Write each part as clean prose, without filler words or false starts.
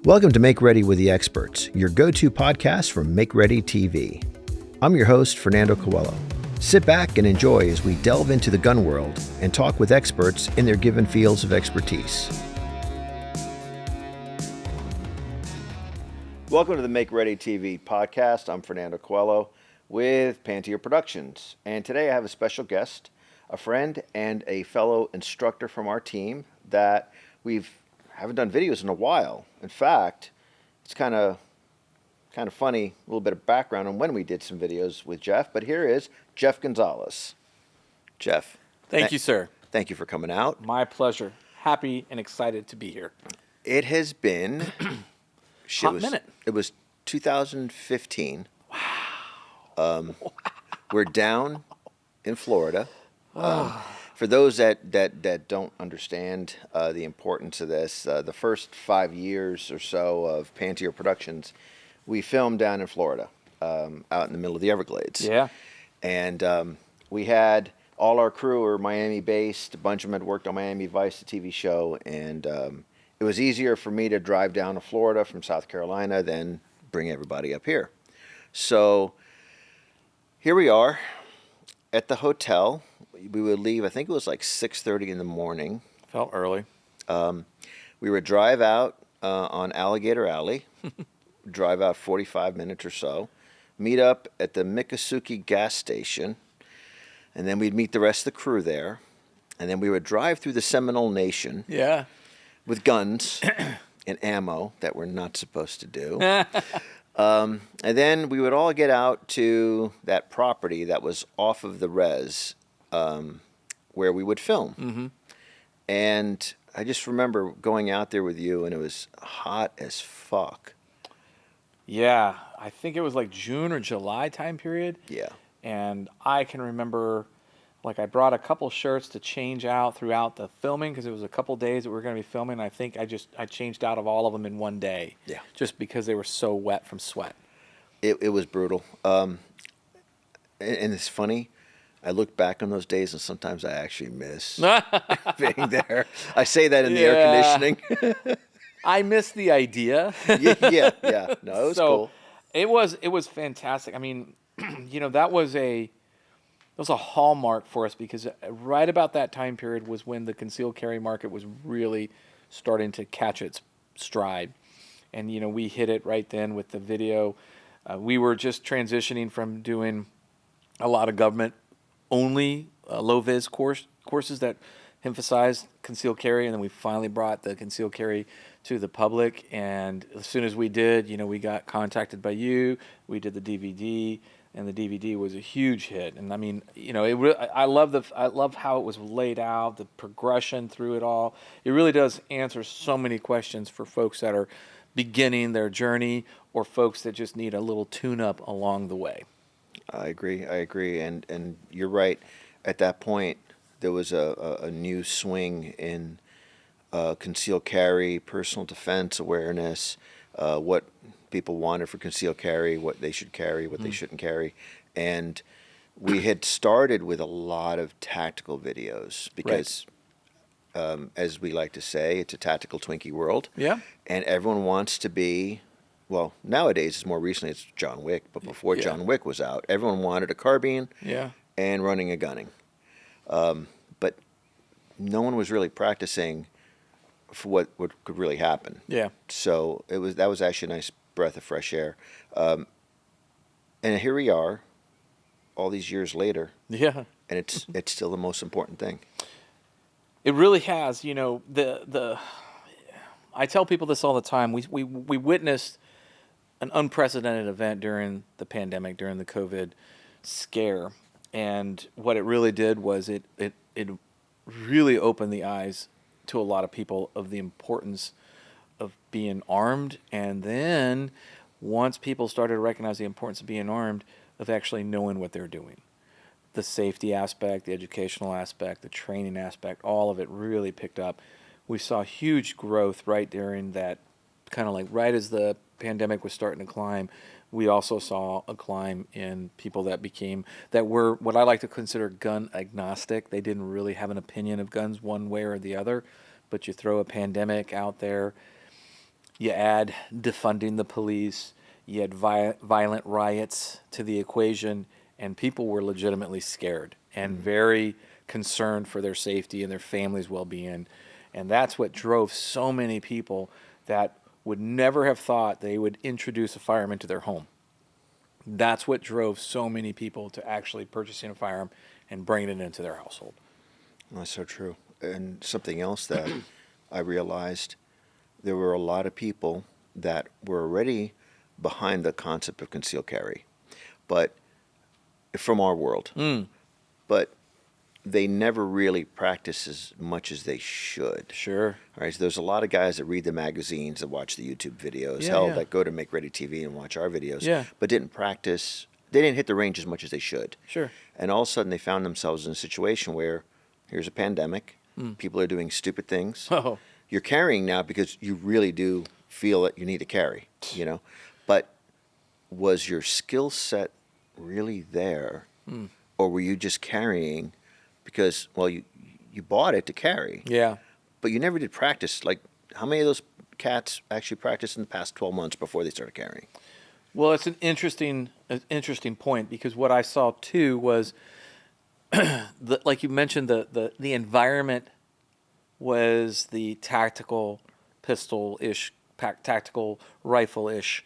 Welcome to Make Ready with the Experts, your go-to podcast from Make Ready TV. I'm your host, Fernando Coelho. Sit back and enjoy as we delve into the gun world and talk with experts in their given fields of expertise. Welcome to the Make Ready TV podcast. I'm Fernando Coelho with Panteao Productions. And today I have a special guest, a friend and a fellow instructor from our team that haven't done videos in a while. In fact, it's kind of funny, a little bit of background on when we did some videos with Jeff, but here is Jeff Gonzales. Jeff. Thank you, sir. Thank you for coming out. My pleasure. Happy and excited to be here. It has been Hot minute. It was 2015. Wow. We're down in Florida. For those that don't understand the importance of this, the first 5 years or so of Panteao Productions, we filmed down in Florida, out in the middle of the Everglades. Yeah. And we had all our crew were Miami-based. A bunch of them had worked on Miami Vice, the TV show, and it was easier for me to drive down to Florida from South Carolina than bring everybody up here. So here we are at the hotel. We would leave, I think it was like 6:30 in the morning. Felt early. We would drive out on Alligator Alley, drive out 45 minutes or so, meet up at the Miccosukee gas station, and then we'd meet the rest of the crew there. And then we would drive through the Seminole Nation with guns and ammo that we're not supposed to do. And then we would all get out to that property that was off of the res, where we would film. Mm-hmm. And I just remember going out there with you, and it was hot as fuck. Yeah, I think it was like June or July time period. Yeah. And I can remember, like, I brought a couple shirts to change out throughout the filming because it was a couple days that we were going to be filming. I think I changed out of all of them in one day. Yeah. Just because they were so wet from sweat. It was brutal. And it's funny. I look back on those days, and sometimes I actually miss being there. I say that in the air conditioning. I miss the idea. Yeah. No, it was cool. It was fantastic. I mean, that was a hallmark for us because right about that time period was when the concealed carry market was really starting to catch its stride. And, we hit it right then with the video. We were just transitioning from doing a lot of government-only low-vis courses that emphasized concealed carry, and then we finally brought the concealed carry to the public. And as soon as we did, we got contacted by you. We did the DVD, and the DVD was a huge hit. And I mean, I love how it was laid out, the progression through it all. It really does answer so many questions for folks that are beginning their journey or folks that just need a little tune-up along the way. I agree, and you're right. At that point, there was a new swing in concealed carry, personal defense awareness, what people wanted for concealed carry, what they should carry, what they shouldn't carry, and we had started with a lot of tactical videos because, as we like to say, it's a tactical Twinkie world. Yeah, and everyone wants to be. Well, nowadays, it's more recently, it's John Wick. But before John Wick was out, everyone wanted a carbine and running and gunning. But no one was really practicing for what could really happen. Yeah. So that was actually a nice breath of fresh air. And here we are, all these years later. Yeah. And it's still the most important thing. It really has. I tell people this all the time. We witnessed an unprecedented event during the pandemic, during the COVID scare. And what it really did was it really opened the eyes to a lot of people of the importance of being armed. And then once people started to recognize the importance of being armed, of actually knowing what they're doing. The safety aspect, the educational aspect, the training aspect, all of it really picked up. We saw huge growth right during that, kind of like right as the pandemic was starting to climb. We also saw a climb in people that were what I like to consider gun agnostic. They didn't really have an opinion of guns one way or the other, but you throw a pandemic out there You add defunding the police, you add violent riots to the equation, and people were legitimately scared and very concerned for their safety and their families' well-being. And that's what drove so many people that would never have thought they would introduce a firearm into their home. That's what drove so many people to actually purchasing a firearm and bringing it into their household. That's so true. And something else that I realized, there were a lot of people that were already behind the concept of concealed carry, but from our world, but they never really practice as much as they should. Sure. All right, so there's a lot of guys that read the magazines, that watch the YouTube videos, Yeah, yeah. that go to Make Ready TV and watch our videos, Yeah. but didn't practice. They didn't hit the range as much as they should. Sure. And all of a sudden, they found themselves in a situation where here's a pandemic, people are doing stupid things. Oh. You're carrying now because you really do feel that you need to carry, But was your skill set really there, or were you just carrying because, well, you bought it to carry, Yeah. but you never did practice? Like, how many of those cats actually practiced in the past 12 months before they started carrying? Well, it's an interesting point, because what I saw too was, like you mentioned, the environment was the tactical pistol-ish, tactical rifle-ish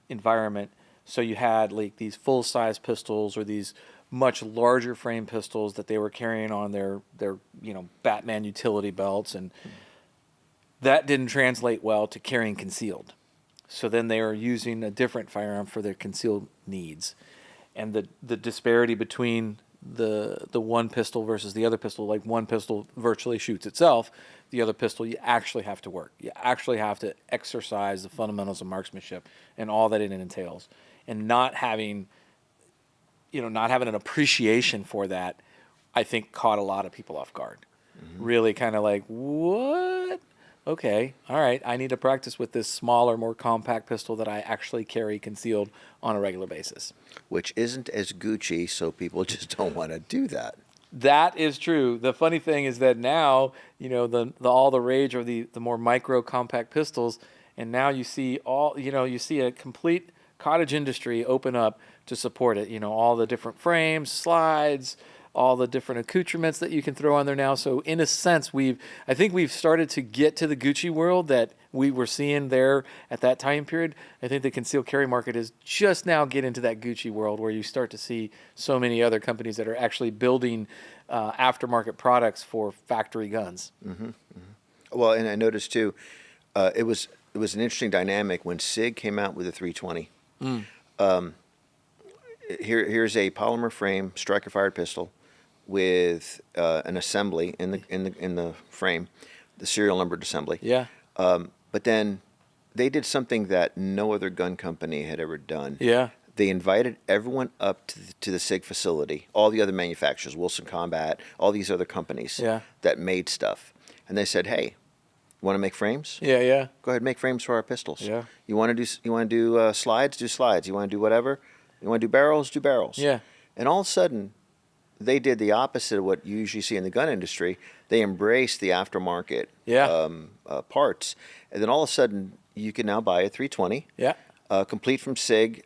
environment. So you had like these full-size pistols or these much larger frame pistols that they were carrying on their Batman utility belts, and that didn't translate well to carrying concealed. So then they are using a different firearm for their concealed needs. And the disparity between the one pistol versus the other pistol, like one pistol virtually shoots itself, the other pistol you actually have to work. You actually have to exercise the fundamentals of marksmanship and all that it entails. And not having an appreciation for that, I think caught a lot of people off guard. Really kind of like, what? Okay, all right, I need to practice with this smaller, more compact pistol that I actually carry concealed on a regular basis. Which isn't as Gucci, so people just don't want to do that. That is true. The funny thing is that now, all the rage are the more micro compact pistols, and now you see you see a complete cottage industry open up to support it. All the different frames, slides, all the different accoutrements that you can throw on there now. So in a sense, I think we've started to get to the Gucci world that we were seeing there at that time period. I think the concealed carry market is just now getting to that Gucci world where you start to see so many other companies that are actually building aftermarket products for factory guns. Well, and I noticed too, it was an interesting dynamic when SIG came out with a 320. Here's a polymer frame striker fired pistol with an assembly in the frame, the serial numbered assembly. Yeah. But then they did something that no other gun company had ever done. Yeah. They invited everyone up to the SIG facility, all the other manufacturers, Wilson Combat, all these other companies that made stuff. And they said, hey, you want to make frames? Yeah, yeah. Go ahead and make frames for our pistols. Yeah. You want to do slides? Do slides. You want to do whatever? You want to do barrels? Do barrels. Yeah. And all of a sudden, they did the opposite of what you usually see in the gun industry. They embraced the aftermarket parts. And then all of a sudden, you can now buy a 320. Yeah. Complete from SIG,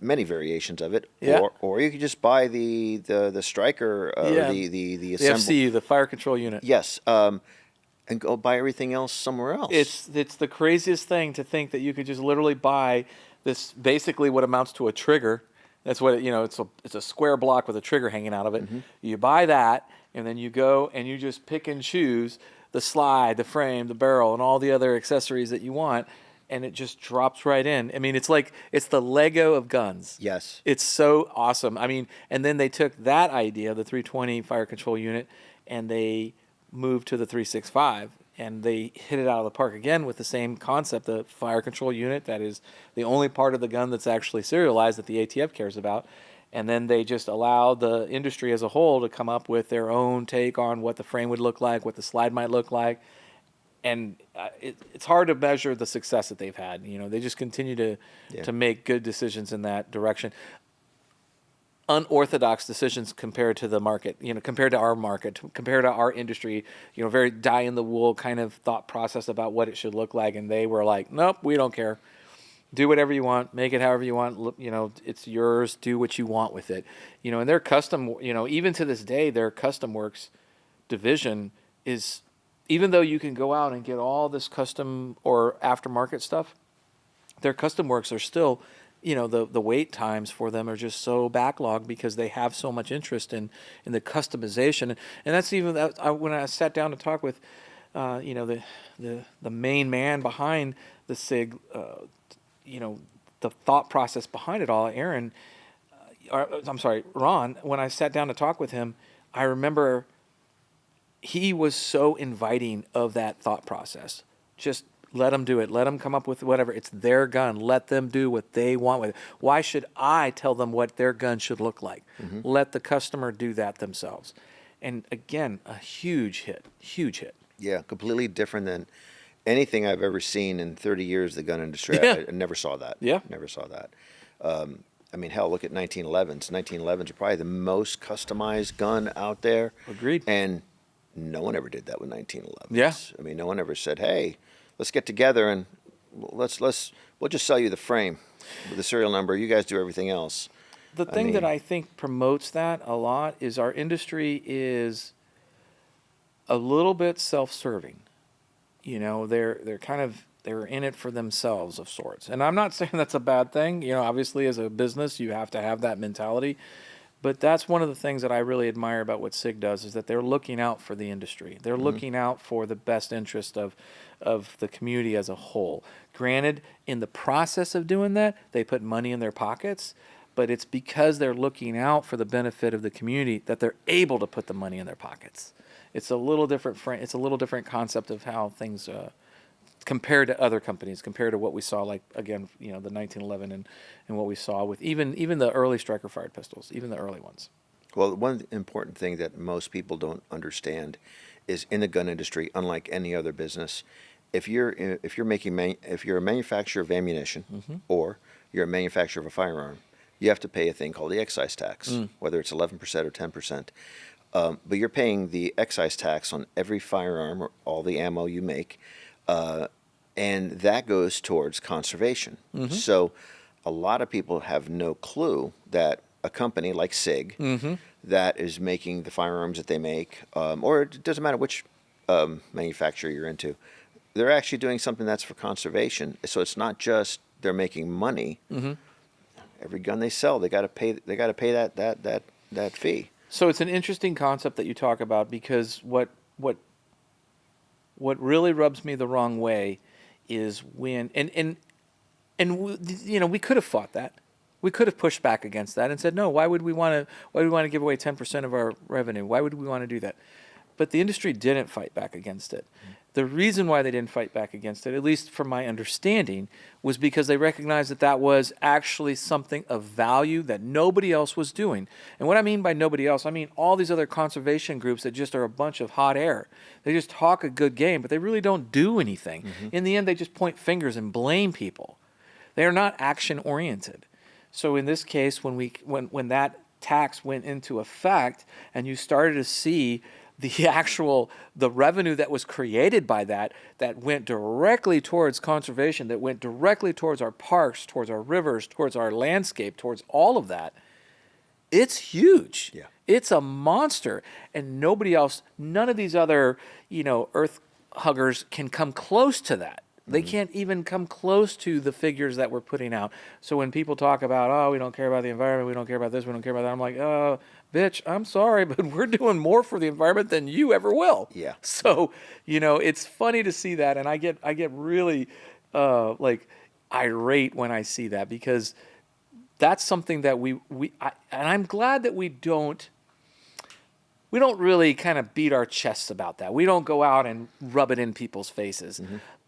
many variations of it. Yeah. Or you could just buy the striker, or the The assemble. FCU, the fire control unit. Yes. And go buy everything else somewhere else. It's the craziest thing to think that you could just literally buy this, basically what amounts to a trigger. That's what it's a square block with a trigger hanging out of it. You buy that, and then you go and you just pick and choose the slide, the frame, the barrel, and all the other accessories that you want, and it just drops right in. I mean, it's the Lego of guns. Yes. It's so awesome. I mean, and then they took that idea, the 320 fire control unit, and they moved to the 365, and they hit it out of the park again with the same concept, the fire control unit. That is the only part of the gun that's actually serialized that the ATF cares about. And then they just allowed the industry as a whole to come up with their own take on what the frame would look like, what the slide might look like. And it's hard to measure the success that they've had. They just continue to make good decisions in that direction. unorthodox decisions compared to the market, compared to our market, compared to our industry, very die in the wool kind of thought process about what it should look like. And they were like, nope, we don't care. Do whatever you want, make it however you want. It's yours. Do what you want with it. And their custom, even to this day, their custom works division is, even though you can go out and get all this custom or aftermarket stuff, their custom works are still, the wait times for them are just so backlogged because they have so much interest in the customization. And that's even when I sat down to talk with, the main man behind the SIG, the thought process behind it all, Ron, when I sat down to talk with him, I remember he was so inviting of that thought process. Just let them do it. Let them come up with whatever. It's their gun. Let them do what they want with it. Why should I tell them what their gun should look like? Let the customer do that themselves. And again, a huge hit. Yeah, completely different than anything I've ever seen in 30 years of the gun industry. Yeah. I never saw that. Yeah. Never saw that. Hell, look at 1911s. 1911s are probably the most customized gun out there. Agreed. And no one ever did that with 1911s. Yeah. No one ever said, hey, let's get together and we'll just sell you the frame with the serial number. You guys do everything else. The thing that I think promotes that a lot is our industry is a little bit self-serving. They're in it for themselves of sorts. And I'm not saying that's a bad thing. Obviously as a business, you have to have that mentality. But that's one of the things that I really admire about what SIG does is that they're looking out for the industry. They're looking out for the best interest of the community as a whole. Granted, in the process of doing that, they put money in their pockets, but it's because they're looking out for the benefit of the community that they're able to put the money in their pockets. It's a little different. It's a little different concept of how things compared to other companies, compared to what we saw, like again, the 1911 and what we saw with even the early striker fired pistols, even the early ones. Well, one important thing that most people don't understand is in the gun industry, unlike any other business, if you're a manufacturer of ammunition or you're a manufacturer of a firearm, you have to pay a thing called the excise tax, whether it's 11% or 10%. But you're paying the excise tax on every firearm or all the ammo you make, and that goes towards conservation. So a lot of people have no clue that a company like SIG that is making the firearms that they make, or it doesn't matter which manufacturer you're into, they're actually doing something that's for conservation. So it's not just they're making money. Every gun they sell, they got to pay. They got to pay that fee. So it's an interesting concept that you talk about because what really rubs me the wrong way is when we could have fought that. We could have pushed back against that and said, no, why would we want to give away 10% of our revenue? Why would we want to do that? But the industry didn't fight back against it. The reason why they didn't fight back against it, at least from my understanding, was because they recognized that that was actually something of value that nobody else was doing. And what I mean by nobody else, I mean all these other conservation groups that just are a bunch of hot air. They just talk a good game, but they really don't do anything. In the end, they just point fingers and blame people. They are not action-oriented. So in this case, when that tax went into effect and you started to see the revenue that was created by that went directly towards conservation, that went directly towards our parks, towards our rivers, towards our landscape, towards all of that, it's huge. Yeah. It's a monster. And nobody else, none of these other, earth huggers can come close to that. They can't even come close to the figures that we're putting out. So when people talk about, oh, we don't care about the environment, we don't care about this, we don't care about that, I'm like, oh, bitch, I'm sorry, but we're doing more for the environment than you ever will. Yeah. So, it's funny to see that, and I get really irate when I see that because that's something that and I'm glad that we don't really kind of beat our chests about that. We don't go out and rub it in people's faces.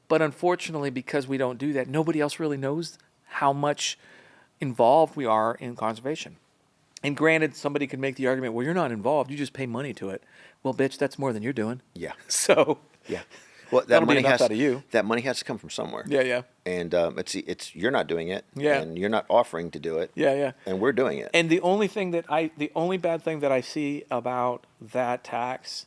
But unfortunately, because we don't do that, nobody else really knows how much involved we are in conservation. And granted, somebody could make the argument, well, you're not involved. You just pay money to it. Well, bitch, that's more than you're doing. Yeah. So. Yeah. Well, that That'll be money enough has out of you. that money has to come from somewhere. Yeah, yeah, And it's you're not doing it. Yeah. And you're not offering to do it. yeah, yeah. And we're doing it. And the only bad thing that I see about that tax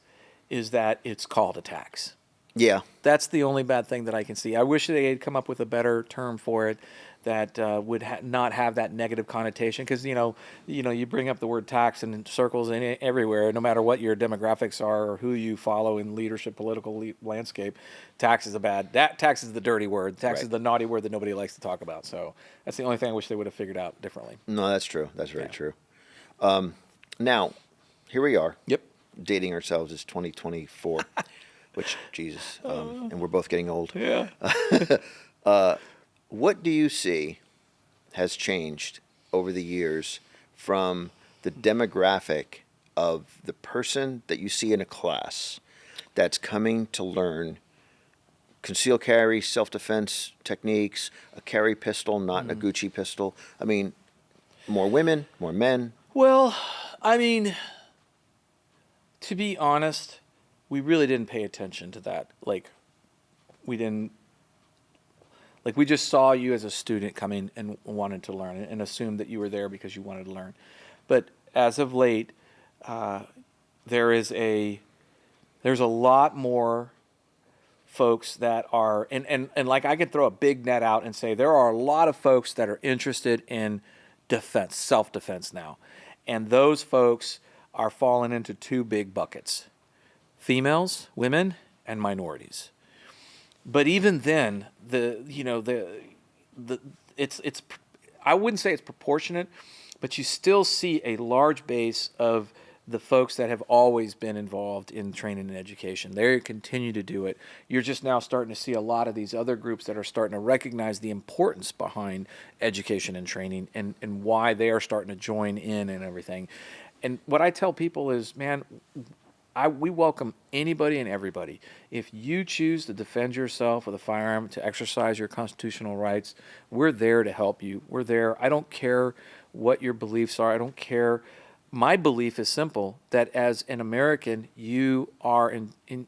is that it's called a tax. Yeah. That's the only bad thing that I can see. I wish they had come up with a better term for it that would not have that negative connotation. Because you bring up the word tax and it circles in everywhere, no matter what your demographics are or who you follow in leadership, political landscape. Tax is tax is the dirty word. Tax is Right. the naughty word that nobody likes to talk about. So that's the only thing I wish they would have figured out differently. No, that's true. That's very Yeah. true. Now, here we are. Yep. Dating ourselves as 2024, which, Jesus, and we're both getting old. Yeah. What do you see has changed over the years from the demographic of the person that you see in a class that's coming to learn concealed carry, self-defense techniques, a carry pistol, not a Gucci pistol? I mean, more women, more men. Well, I mean, to be honest, we really didn't pay attention to that. We just saw you as a student coming and wanted to learn and assumed that you were there because you wanted to learn. But as of late, there's a lot more folks that are, and like I could throw a big net out and say there are a lot of folks that are interested in defense, self-defense now. And those folks are falling into two big buckets: females, women, and minorities. But even then, it's I wouldn't say it's proportionate, but you still see a large base of the folks that have always been involved in training and education. They continue to do it. You're just now starting to see a lot of these other groups that are starting to recognize the importance behind education and training and why they are starting to join in and everything. And what I tell people is, man, we welcome anybody and everybody. If you choose to defend yourself with a firearm, to exercise your constitutional rights, we're there to help you. We're there. I don't care what your beliefs are. I don't care. My belief is simple: that as an American, you are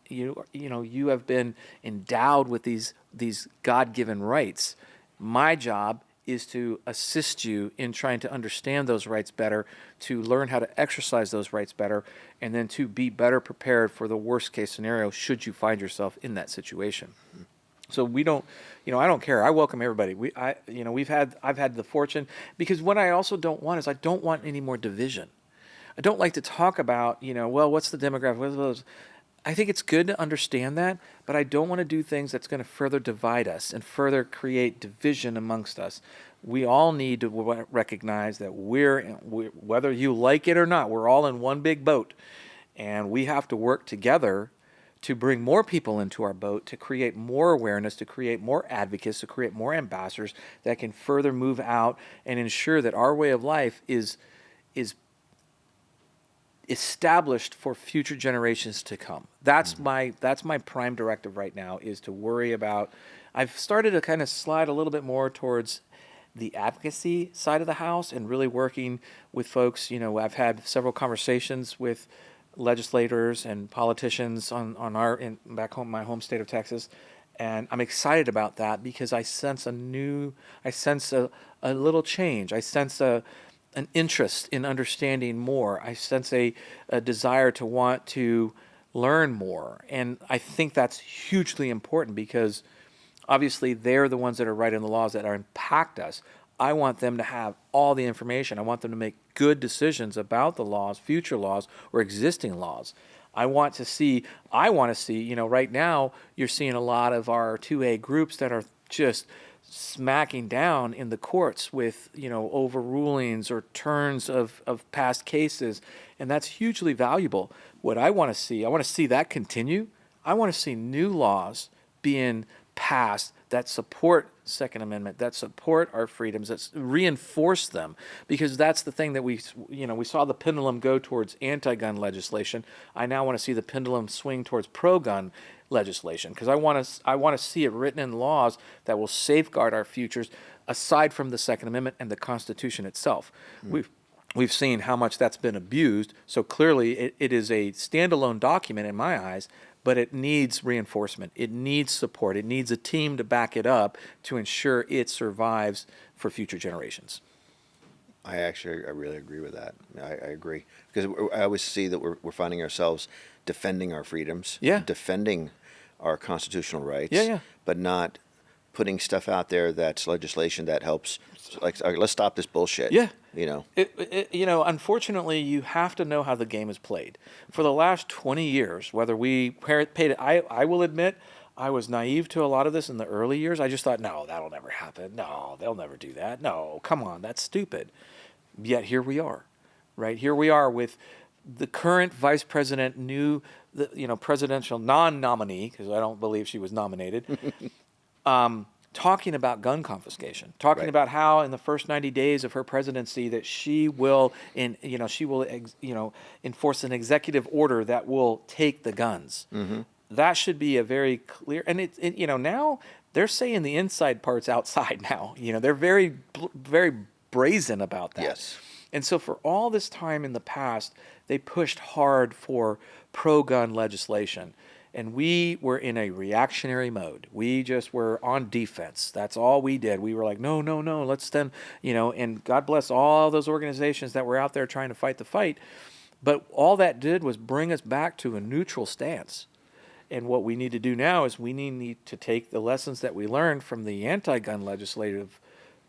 you have been endowed with these God-given rights. My job is to assist you in trying to understand those rights better, to learn how to exercise those rights better, and then to be better prepared for the worst case scenario should you find yourself in that situation. So we don't, I don't care. I welcome everybody. I've had the fortune, because what I also don't want is I don't want any more division. I don't like to talk about, what's the demographic? I think it's good to understand that, but I don't want to do things that's going to further divide us and further create division amongst us. We all need to recognize that whether you like it or not, we're all in one big boat, and we have to work together to bring more people into our boat, to create more awareness, to create more advocates, to create more ambassadors that can further move out and ensure that our way of life is established for future generations to come. That's my prime directive right now, is to worry about. I've started to kind of slide a little bit more towards the advocacy side of the house and really working with folks. I've had several conversations with legislators and politicians back home, my home state of Texas, and I'm excited about that because I sense a little change. I sense an interest in understanding more. I sense a desire to want to learn more. And I think that's hugely important because obviously they're the ones that are writing the laws that impact us. I want them to have all the information. I want them to make good decisions about the laws, future laws, or existing laws. I want to see, right now you're seeing a lot of our 2A groups that are just smacking down in the courts with, overrulings or turns of past cases. And that's hugely valuable. What I want to see that continue. I want to see new laws being passed that support Second Amendment, that support our freedoms, that reinforce them, because that's the thing that we saw the pendulum go towards anti-gun legislation. I now want to see the pendulum swing towards pro-gun legislation, because I want to see it written in laws that will safeguard our futures, aside from the Second Amendment and the Constitution itself. We've seen how much that's been abused, so clearly it is a standalone document in my eyes, but it needs reinforcement. It needs support. It needs a team to back it up to ensure it survives for future generations. I really agree with that. I agree because I always see that we're finding ourselves defending our freedoms, Yeah. defending our constitutional rights, Yeah, yeah. but not putting stuff out there that's legislation that helps. Like, let's stop this bullshit. Yeah. You know. Unfortunately, you have to know how the game is played. For the last 20 years, whether we paid it, I will admit, I was naive to a lot of this in the early years. I just thought, no, that'll never happen. No, they'll never do that. No, come on, that's stupid. Yet here we are, right? Here we are with the current vice president, presidential non-nominee, because I don't believe she was nominated, talking about gun confiscation, talking Right. about how in the first 90 days of her presidency that she will, enforce an executive order that will take the guns. Mm-hmm. That should be a very clear, and now they're saying the inside part's outside now. They're very, very brazen about that. Yes. And so for all this time in the past, they pushed hard for pro-gun legislation. And we were in a reactionary mode. We just were on defense. That's all we did. We were like, no, let's then, and God bless all those organizations that were out there trying to fight the fight. But all that did was bring us back to a neutral stance. And what we need to do now is we need to take the lessons that we learned from the anti-gun legislative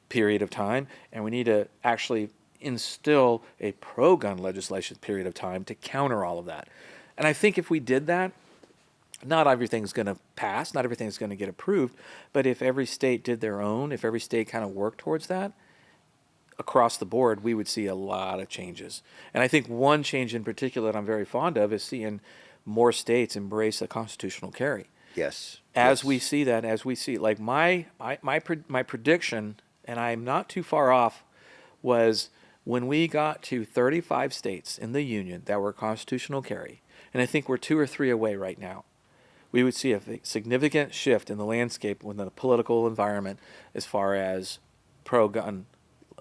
period of time, and we need to actually instill a pro-gun legislation period of time to counter all of that. And I think if we did that, not everything's going to pass, not everything's going to get approved, but if every state did their own, if every state kind of worked towards that, across the board, we would see a lot of changes. And I think one change in particular that I'm very fond of is seeing more states embrace a constitutional carry. Yes. As we see that, like my prediction, and I'm not too far off, was when we got to 35 states in the union that were constitutional carry, and I think we're 2 or 3 away right now, we would see a significant shift in the landscape within the political environment as far as pro-gun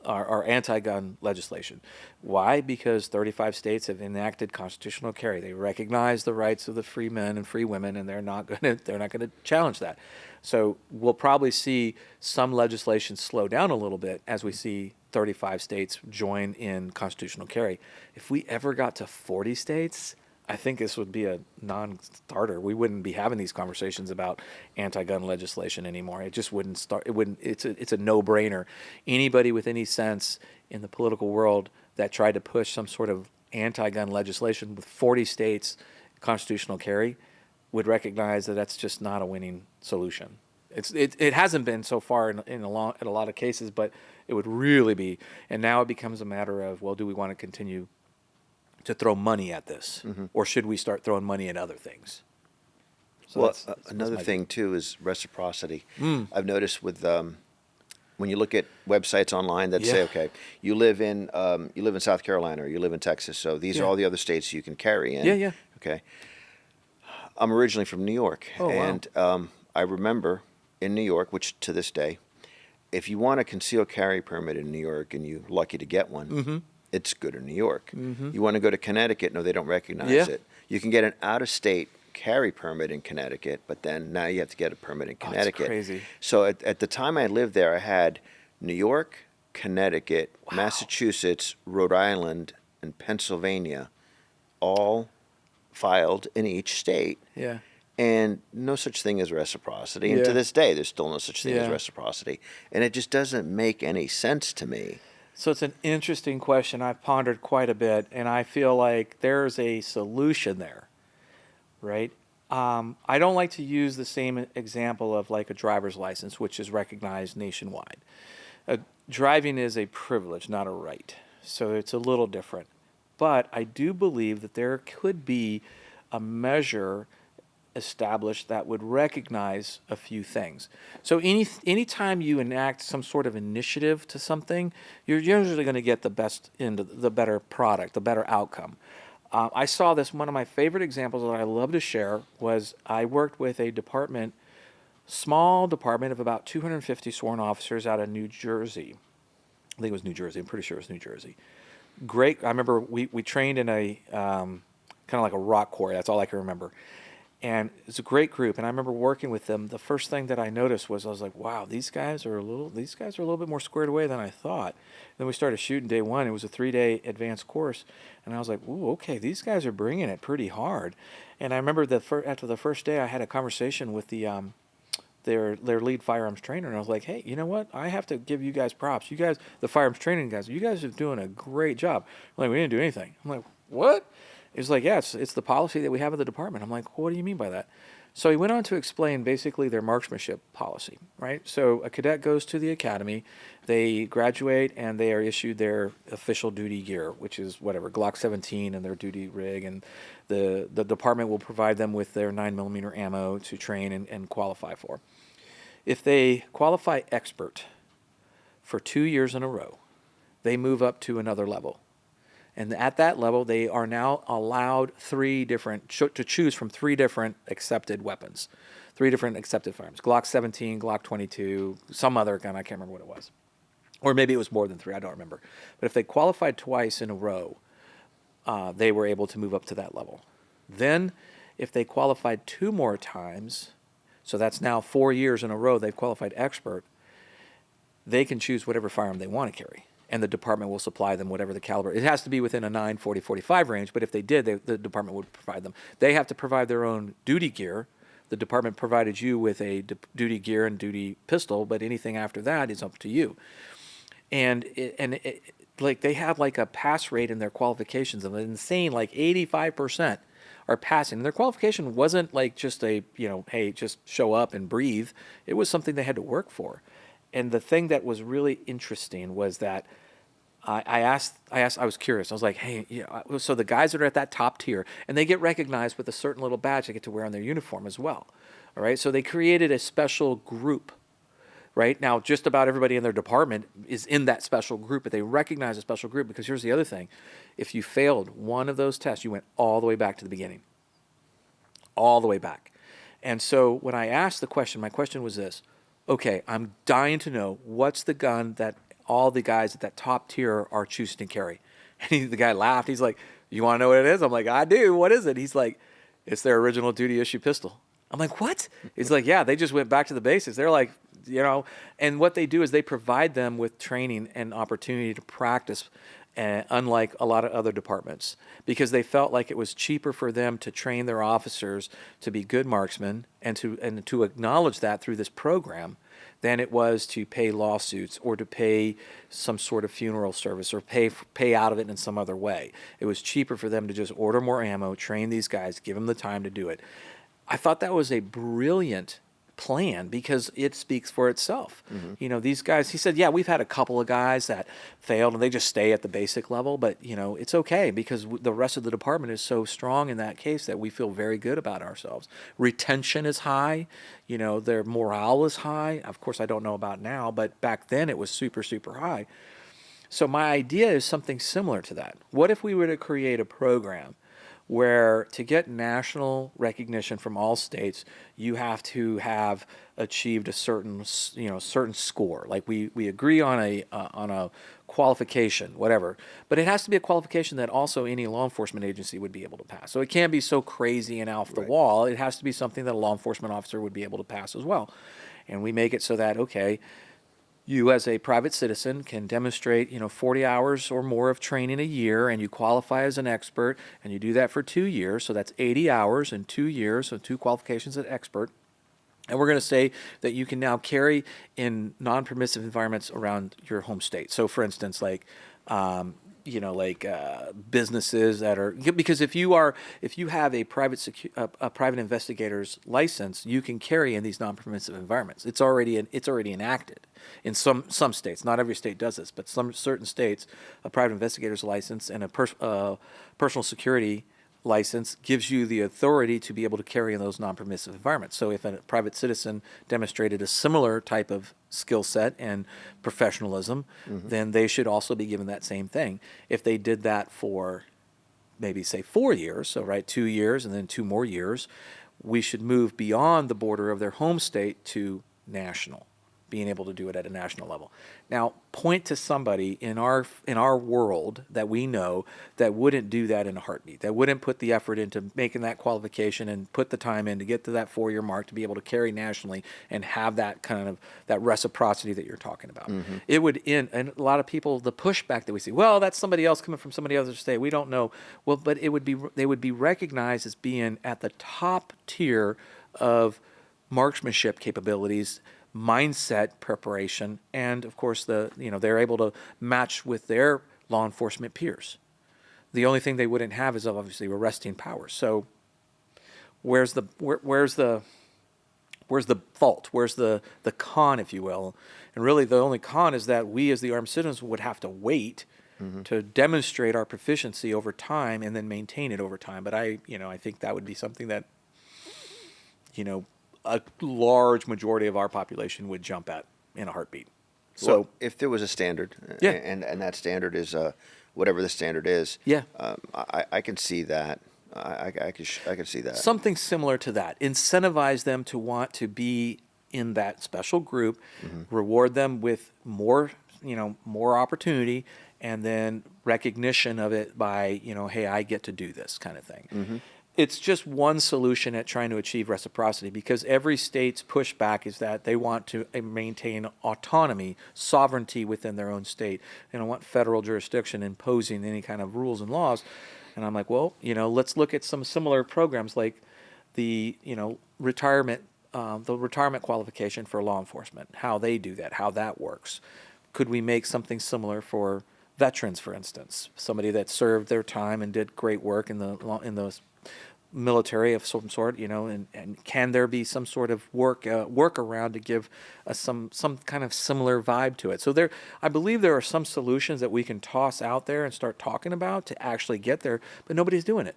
or anti-gun legislation. Why? Because 35 states have enacted constitutional carry. They recognize the rights of the free men and free women, and they're not going to challenge that. So we'll probably see some legislation slow down a little bit as we see 35 states join in constitutional carry. If we ever got to 40 states, I think this would be a non-starter. We wouldn't be having these conversations about anti-gun legislation anymore. It just wouldn't start. It wouldn't. It's a no-brainer. Anybody with any sense in the political world that tried to push some sort of anti-gun legislation with 40 states constitutional carry would recognize that that's just not a winning solution. It hasn't been so far in a lot of cases, but it would really be. And now it becomes a matter of, well, do we want to continue to throw money at this, or should we start throwing money at other things? So Well, that's another my thing too is reciprocity. I've noticed with when you look at websites online that say, Yeah. okay, you live in South Carolina or you live in Texas, so these are Yeah. all the other states you can carry in. Yeah. Okay. I'm originally from New York, Oh, wow. and I remember in New York, which to this day, if you want a concealed carry permit in New York and you're lucky to get one, it's good in New York. You want to go to Connecticut, no, they don't recognize Yeah. it. You can get an out-of-state carry permit in Connecticut, but then now you have to get a permit in Oh, it's Connecticut. crazy. So at the time I lived there, I had New York, Connecticut, Massachusetts, Rhode Island, and Pennsylvania all filed in each state. Yeah. And no such thing as reciprocity. And Yeah. to this day, there's still no such thing as Yeah. reciprocity. And it just doesn't make any sense to me. So it's an interesting question I've pondered quite a bit, and I feel like there's a solution there, right? I don't like to use the same example of like a driver's license, which is recognized nationwide. Driving is a privilege, not a right. So it's a little different. But I do believe that there could be a measure established that would recognize a few things. So anytime you enact some sort of initiative to something, you're usually going to get the best end, the better product, the better outcome. I saw this, one of my favorite examples that I love to share was I worked with a department, small department of about 250 sworn officers out of New Jersey. I think it was New Jersey. I'm pretty sure it was New Jersey. Great. I remember we trained in a kind of like a rock quarry. That's all I can remember. And it's a great group. And I remember working with them. The first thing that I noticed was I was like, wow, these guys are a little bit more squared away than I thought. Then we started shooting day one. It was a 3-day advanced course. And I was like, ooh, okay, these guys are bringing it pretty hard. And I remember after the first day, I had a conversation with their lead firearms trainer, and I was like, hey, you know what? I have to give you guys props. You guys, the firearms training guys, you guys are doing a great job. I'm like, we didn't do anything. I'm like, what? He's like, yeah, it's the policy that we have in the department. I'm like, what do you mean by that? So he went on to explain basically their marksmanship policy, right? So a cadet goes to the academy, they graduate, and they are issued their official duty gear, which is whatever, Glock 17 and their duty rig, and the department will provide them with their 9mm ammo to train and qualify for. If they qualify expert for 2 years in a row, they move up to another level. And at that level, they are now allowed to choose from 3 different accepted weapons, 3 different accepted firearms. Glock 17, Glock 22, some other gun, I can't remember what it was. Or maybe it was more than 3, I don't remember. But if they qualified twice in a row, they were able to move up to that level. Then, if they qualified 2 more times, so that's now 4 years in a row they've qualified expert, they can choose whatever firearm they want to carry. And the department will supply them whatever the caliber. It has to be within a 9, 45 range, but if they did, the department would provide them. They have to provide their own duty gear. The department provided you with a duty gear and duty pistol, but anything after that is up to you. And like they have like a pass rate in their qualifications of an insane, like 85% are passing. And their qualification wasn't like just a, hey, just show up and breathe. It was something they had to work for. And the thing that was really interesting was that I was curious. I was like, hey, so the guys that are at that top tier, and they get recognized with a certain little badge they get to wear on their uniform as well. All right. So they created a special group. Right now, just about everybody in their department is in that special group, but they recognize a special group because here's the other thing. If you failed one of those tests, you went all the way back to the beginning. All the way back. And so when I asked the question, my question was this. Okay, I'm dying to know what's the gun that all the guys at that top tier are choosing to carry. And the guy laughed. He's like, you want to know what it is? I'm like, I do. What is it? He's like, it's their original duty issue pistol. I'm like, what? He's like, yeah, they just went back to the basics. They're like, and what they do is they provide them with training and opportunity to practice, unlike a lot of other departments, because they felt like it was cheaper for them to train their officers to be good marksmen and to acknowledge that through this program than it was to pay lawsuits or to pay some sort of funeral service or pay out of it in some other way. It was cheaper for them to just order more ammo, train these guys, give them the time to do it. I thought that was a brilliant plan because it speaks for itself. Mm-hmm. These guys, he said, yeah, we've had a couple of guys that failed and they just stay at the basic level, but it's okay because the rest of the department is so strong in that case that we feel very good about ourselves. Retention is high, their morale is high. Of course, I don't know about now, but back then it was super, super high. So my idea is something similar to that. What if we were to create a program where to get national recognition from all states, you have to have achieved a certain score. Like we agree on a qualification, whatever. But it has to be a qualification that also any law enforcement agency would be able to pass. So it can't be so crazy and off the wall. It has to be something that a law enforcement officer would be able to pass as well. And we make it so that, okay, you as a private citizen can demonstrate, 40 hours or more of training a year, and you qualify as an expert, and you do that for 2 years. So that's 80 hours in 2 years, so 2 qualifications as expert. And we're going to say that you can now carry in non-permissive environments around your home state. So, for instance, like businesses that are, because if you have a private investigator's license, you can carry in these non-permissive environments. It's already enacted in some states. Not every state does this, but some certain states, a private investigator's license and a personal security license gives you the authority to be able to carry in those non-permissive environments. So if a private citizen demonstrated a similar type of skill set and professionalism, mm-hmm. then they should also be given that same thing. If they did that for maybe say 4 years, so 2 years and then 2 more years, we should move beyond the border of their home state to national. being able to do it at a national level. Now, point to somebody in our world that we know that wouldn't do that in a heartbeat, that wouldn't put the effort into making that qualification and put the time in to get to that 4-year mark to be able to carry nationally and have that kind of that reciprocity that you're talking about. It would end, and a lot of people, the pushback that we see, well, that's somebody else coming from somebody other state, we don't know. Well, but they would be recognized as being at the top tier of marksmanship capabilities, mindset preparation, and of course they're able to match with their law enforcement peers. The only thing they wouldn't have is obviously arresting powers. So where's the fault? Where's the con, if you will? And really the only con is that we as the armed citizens would have to wait to demonstrate our proficiency over time and then maintain it over time. But I think that would be something that a large majority of our population would jump at in a heartbeat. So well, if there was a standard, Yeah. and that standard is whatever the standard is, Yeah. I can see that. I can see that. Something similar to that. Incentivize them to want to be in that special group, reward them with more opportunity, and then recognition of it by, hey, I get to do this kind of thing. It's just one solution at trying to achieve reciprocity, because every state's pushback is that they want to maintain autonomy, sovereignty within their own state. They don't want federal jurisdiction imposing any kind of rules and laws. And I'm like, well, let's look at some similar programs like the retirement qualification for law enforcement, how they do that, how that works. Could we make something similar for veterans, for instance, somebody that served their time and did great work in the military of some sort, and can there be some sort of workaround to give some kind of similar vibe to it? So I believe there are some solutions that we can toss out there and start talking about to actually get there, but nobody's doing it.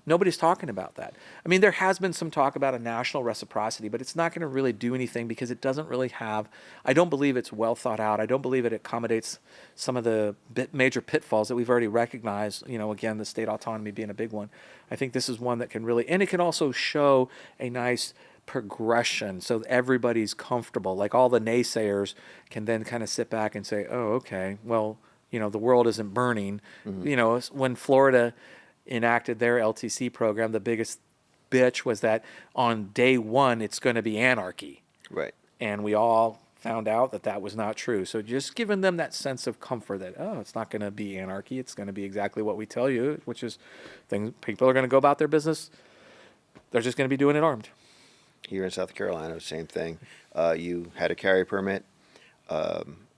Nobody's talking about that. I mean, there has been some talk about a national reciprocity, but it's not going to really do anything because it doesn't really I don't believe it's well thought out. I don't believe it accommodates some of the major pitfalls that we've already recognized, again, the state autonomy being a big one. I think this is one that can really, and it can also show a nice progression so everybody's comfortable. Like all the naysayers can then kind of sit back and say, oh, okay, well, the world isn't burning. When Florida enacted their LTC program, the biggest bitch was that on day one, it's going to be anarchy. Right. And we all found out that was not true. So just giving them that sense of comfort that, it's not going to be anarchy. It's going to be exactly what we tell you, which is people are going to go about their business. They're just going to be doing it armed. Here in South Carolina, same thing. You had a carry permit,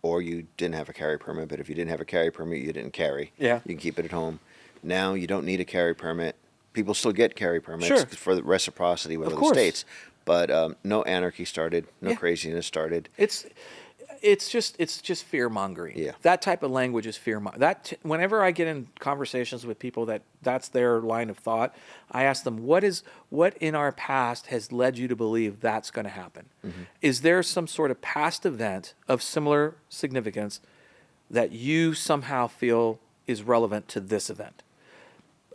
or you didn't have a carry permit, but if you didn't have a carry permit, you didn't carry. Yeah. You can keep it at home. Now you don't need a carry permit. People still get carry permits Sure. for the reciprocity with Of other course. states, but no anarchy started, no craziness started. It's just fear mongering. Yeah. That type of language is fear mongering. Whenever I get in conversations with people that's their line of thought, I ask them, what in our past has led you to believe that's going to happen? Is there some sort of past event of similar significance that you somehow feel is relevant to this event?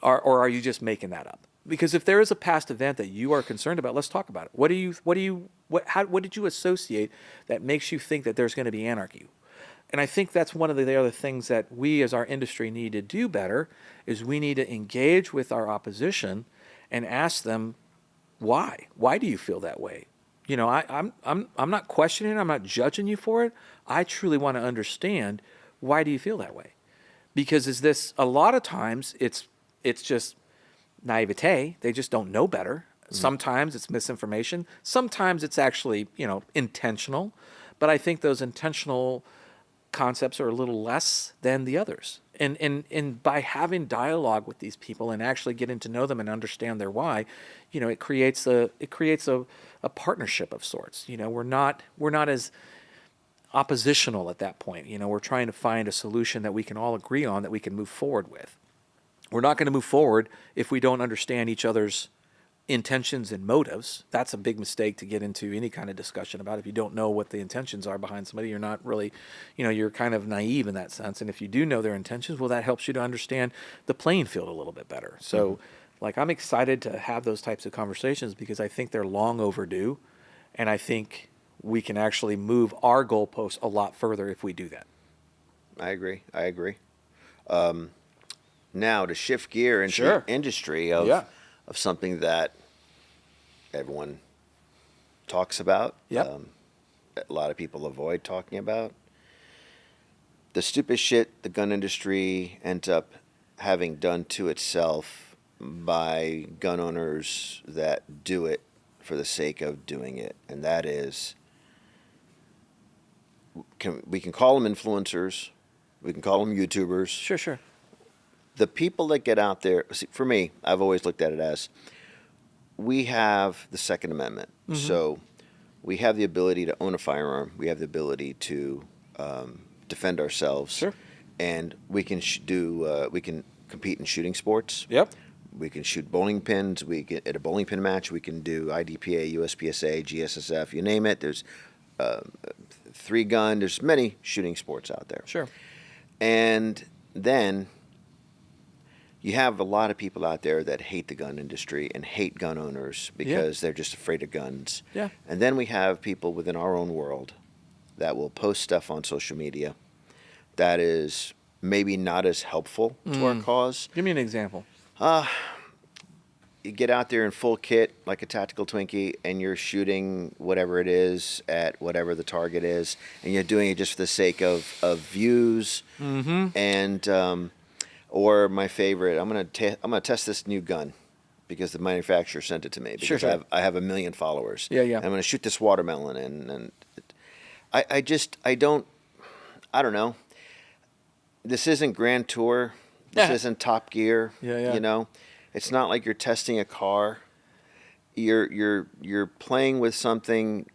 Or are you just making that up? Because if there is a past event that you are concerned about, let's talk about it. What did you associate that makes you think that there's going to be anarchy? And I think that's one of the other things that we as our industry need to do better is we need to engage with our opposition and ask them, why? Why do you feel that way? I'm not questioning, I'm not judging you for it. I truly want to understand, why do you feel that way? Because a lot of times it's just naivete. They just don't know better. Sometimes it's misinformation. Sometimes it's actually, intentional. But I think those intentional concepts are a little less than the others. And by having dialogue with these people and actually getting to know them and understand their why, it creates a partnership of sorts. We're not as oppositional at that point. We're trying to find a solution that we can all agree on, that we can move forward with. We're not going to move forward if we don't understand each other's intentions and motives. That's a big mistake to get into any kind of discussion about. If you don't know what the intentions are behind somebody, you're not really, you're kind of naive in that sense. And if you do know their intentions, well, that helps you to understand the playing field a little bit better. So, I'm excited to have those types of conversations because I think they're long overdue. And I think we can actually move our goalposts a lot further if we do that. I agree. Now to shift gear into Sure. the industry of Yeah. something that everyone talks about. Yep. A lot of people avoid talking about. The stupid shit the gun industry ends up having done to itself by gun owners that do it for the sake of doing it. And that is, we can call them influencers, we can call them YouTubers. Sure. The people that get out there, see, for me, I've always looked at it as, we have the Second Amendment. Mm-hmm. So we have the ability to own a firearm. We have the ability to defend ourselves. Sure. And we can we can compete in shooting sports. Yep. We can shoot bowling pins. We get at a bowling pin match. We can do IDPA, USPSA, GSSF. You name it. There's 3-gun. There's many shooting sports out there. Sure. And then you have a lot of people out there that hate the gun industry and hate gun owners because they're just afraid of guns. Yeah. And then we have people within our own world that will post stuff on social media that is maybe not as helpful to our cause. Give me an example. You get out there in full kit like a tactical Twinkie and you're shooting whatever it is at whatever the target is, and you're doing it just for the sake of views. And or my favorite, I'm gonna test this new gun because the manufacturer sent it to me because Sure. I have 1 million followers. Yeah. I'm gonna shoot this watermelon and I don't know. This isn't Grand Tour. This isn't Top Gear. Yeah. You know, it's not like you're testing a car. You're playing with something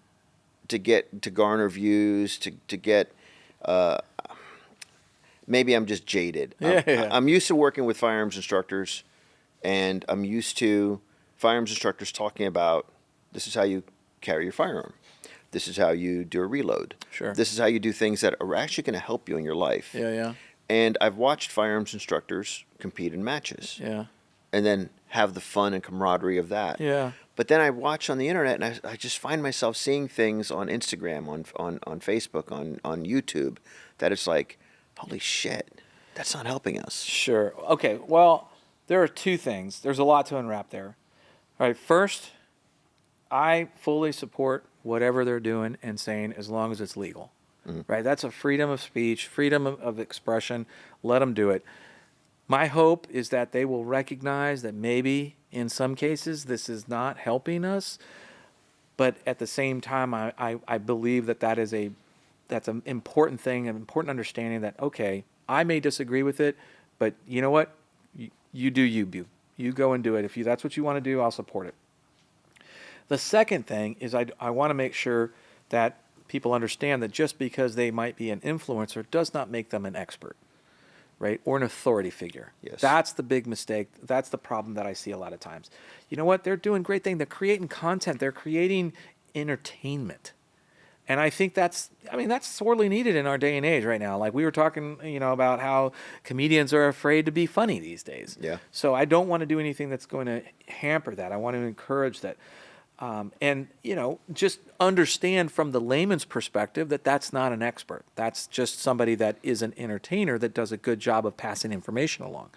to garner views, to get. Maybe I'm just jaded. Yeah. I'm used to working with firearms instructors, and I'm used to firearms instructors talking about this is how you carry your firearm. This is how you do a reload. Sure. This is how you do things that are actually going to help you in your life. Yeah. And I've watched firearms instructors compete in matches. Yeah. And then have the fun and camaraderie of that. Yeah. But then I watch on the internet, and I just find myself seeing things on Instagram, on Facebook, on YouTube, that it's like, holy shit, that's not helping us. Sure. Okay. Well, there are two things. There's a lot to unwrap there. All right. First, I fully support whatever they're doing and saying as long as it's legal. Right? That's a freedom of speech, freedom of expression. Let them do it. My hope is that they will recognize that maybe in some cases this is not helping us, but at the same time, I believe that's an important thing, an important understanding that, okay, I may disagree with it, but you know what? You do you. You go and do it. If that's what you want to do, I'll support it. The second thing is I want to make sure that people understand that just because they might be an influencer does not make them an expert, right? Or an authority figure. Yes. That's the big mistake. That's the problem that I see a lot of times. You know what? They're doing great things. They're creating content. They're creating entertainment. And I think that's sorely needed in our day and age right now. Like we were talking, about how comedians are afraid to be funny these days. Yeah. So I don't want to do anything that's going to hamper that. I want to encourage that. And just understand from the layman's perspective that that's not an expert. That's just somebody that is an entertainer that does a good job of passing information along.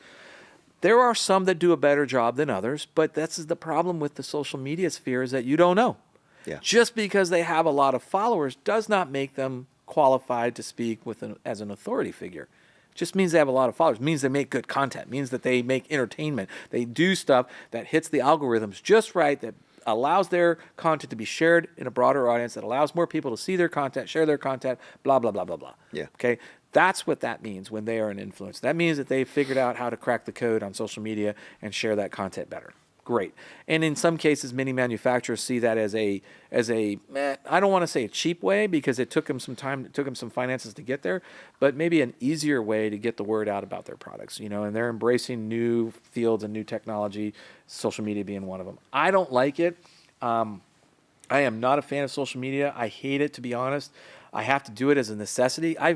There are some that do a better job than others, but that's the problem with the social media sphere is that you don't know. Yeah. Just because they have a lot of followers does not make them qualified to speak as an authority figure. Just means they have a lot of followers. It means they make good content. It means that they make entertainment. They do stuff that hits the algorithms just right, that allows their content to be shared in a broader audience, that allows more people to see their content, share their content, blah, blah, blah, blah, blah. Yeah. Okay? That's what that means when they are an influencer. That means that they've figured out how to crack the code on social media and share that content better. Great. And in some cases, many manufacturers see that as I don't want to say a cheap way because it took them some time, it took them some finances to get there, but maybe an easier way to get the word out about their products, and they're embracing new fields and new technology, social media being one of them. I don't like it. I am not a fan of social media. I hate it, to be honest. I have to do it as a necessity. I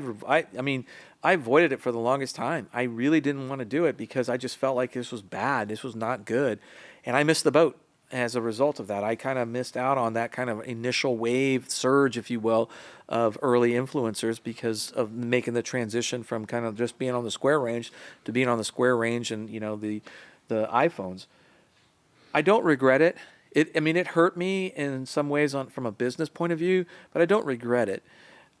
avoided it for the longest time. I really didn't want to do it because I just felt like this was bad. This was not good. And I missed the boat. as a result of that. I kind of missed out on that kind of initial wave surge, if you will, of early influencers because of making the transition from kind of just being on the square range to being on the square range and, the iPhones. I don't regret it. I mean, it hurt me in some ways from a business point of view, but I don't regret it.